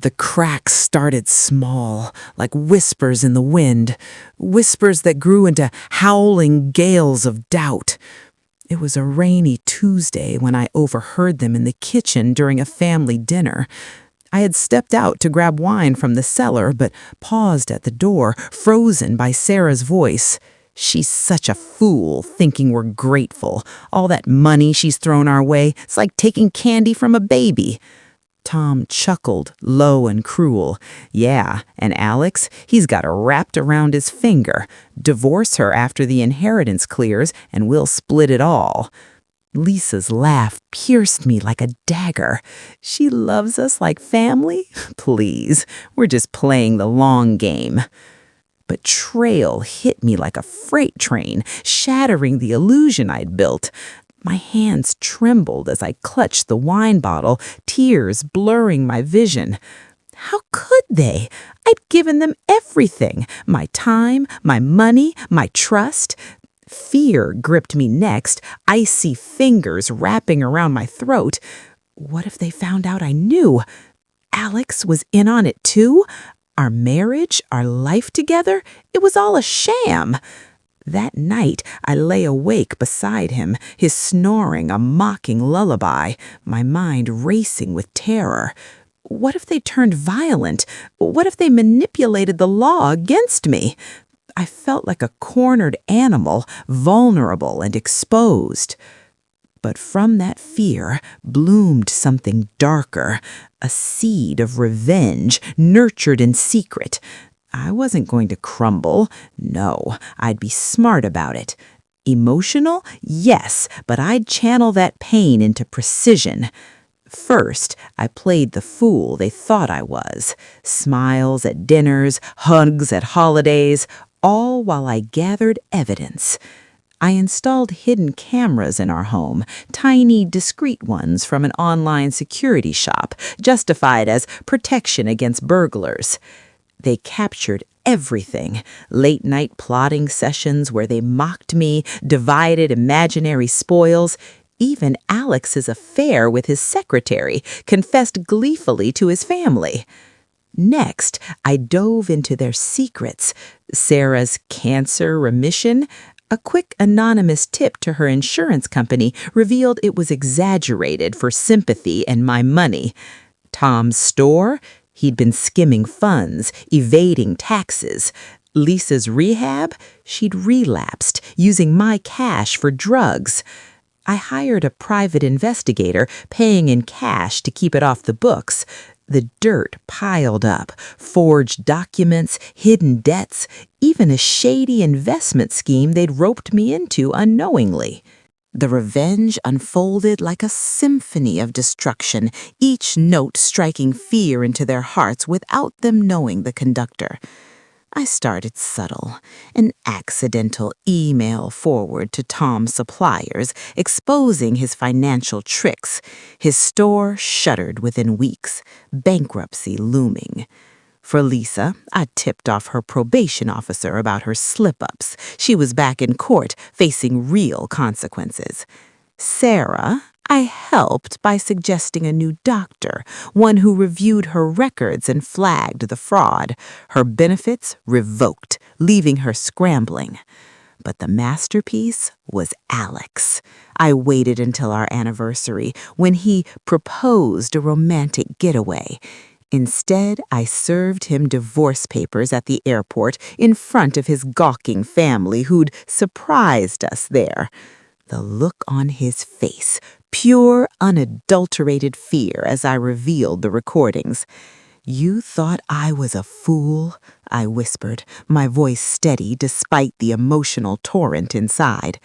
The cracks started small, like whispers in the wind, whispers that grew into howling gales of doubt. It was a rainy Tuesday when I overheard them in the kitchen during a family dinner. I had stepped out to grab wine from the cellar, but paused at the door, frozen by Sarah's voice. She's such a fool, thinking we're grateful. All that money she's thrown our way, it's like taking candy from a baby. Tom chuckled, low and cruel. Yeah, and Alex, he's got her wrapped around his finger. Divorce her after the inheritance clears, and we'll split it all. Lisa's laugh pierced me like a dagger. She loves us like family? Please, we're just playing the long game. Betrayal hit me like a freight train, shattering the illusion I'd built. My hands trembled as I clutched the wine bottle, tears blurring my vision. How could they? I'd given them everything. My time, my money, my trust. Fear gripped me next, icy fingers wrapping around my throat. What if they found out I knew? Alex was in on it too? Our marriage, our life together, it was all a sham. That night, I lay awake beside him, his snoring a mocking lullaby, my mind racing with terror. What if they turned violent? What if they manipulated the law against me? I felt like a cornered animal, vulnerable and exposed. But from that fear bloomed something darker, a seed of revenge nurtured in secret. I wasn't going to crumble. No, I'd be smart about it. Emotional? Yes, but I'd channel that pain into precision. First, I played the fool they thought I was. Smiles at dinners, hugs at holidays, all while I gathered evidence. I installed hidden cameras in our home, tiny, discreet ones from an online security shop, justified as protection against burglars. They captured everything, late-night plotting sessions where they mocked me, divided imaginary spoils. Even Alex's affair with his secretary, confessed gleefully to his family. Next, I dove into their secrets. Sarah's cancer remission. A quick anonymous tip to her insurance company revealed it was exaggerated for sympathy and my money. Tom's store? He'd been skimming funds, evading taxes. Lisa's rehab? She'd relapsed, using my cash for drugs. I hired a private investigator, paying in cash to keep it off the books. The dirt piled up, forged documents, hidden debts, even a shady investment scheme they'd roped me into unknowingly. The revenge unfolded like a symphony of destruction, each note striking fear into their hearts without them knowing the conductor. I started subtle, an accidental email forward to Tom's suppliers, exposing his financial tricks. His store shuttered within weeks, bankruptcy looming. For Lisa, I tipped off her probation officer about her slip-ups. She was back in court, facing real consequences. Sarah, I helped by suggesting a new doctor, one who reviewed her records and flagged the fraud. Her benefits revoked, leaving her scrambling. But the masterpiece was Alex. I waited until our anniversary, when he proposed a romantic getaway. Instead, I served him divorce papers at the airport in front of his gawking family who'd surprised us there. The look on his face, pure, unadulterated fear as I revealed the recordings. "You thought I was a fool?" I whispered, my voice steady despite the emotional torrent inside.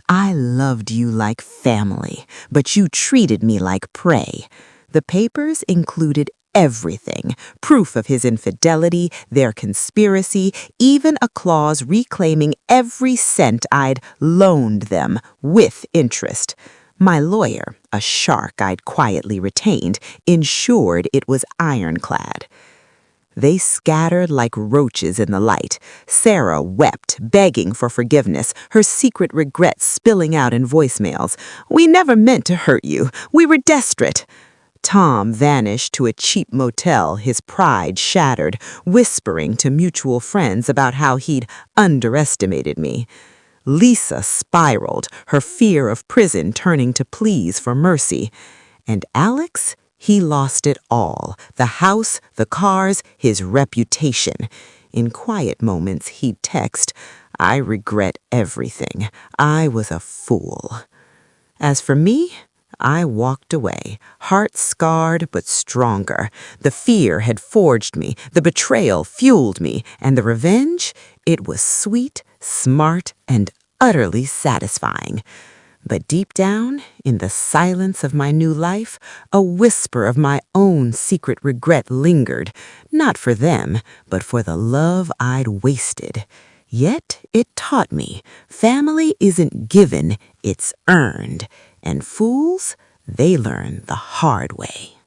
"I loved you like family, but you treated me like prey." The papers included everything, proof of his infidelity, their conspiracy, even a clause reclaiming every cent I'd loaned them, with interest. My lawyer, a shark I'd quietly retained, ensured it was ironclad. They scattered like roaches in the light. Sarah wept, begging for forgiveness, her secret regrets spilling out in voicemails. "We never meant to hurt you. We were desperate." Tom vanished to a cheap motel, his pride shattered, whispering to mutual friends about how he'd underestimated me. Lisa spiraled, her fear of prison turning to pleas for mercy. And Alex, he lost it all, the house, the cars, his reputation. In quiet moments, he'd text, "I regret everything. I was a fool." As for me, I walked away, heart scarred but stronger. The fear had forged me, the betrayal fueled me, and the revenge, it was sweet, smart, and utterly satisfying. But deep down, in the silence of my new life, a whisper of my own secret regret lingered, not for them, but for the love I'd wasted. Yet it taught me family isn't given, it's earned. And fools, they learn the hard way.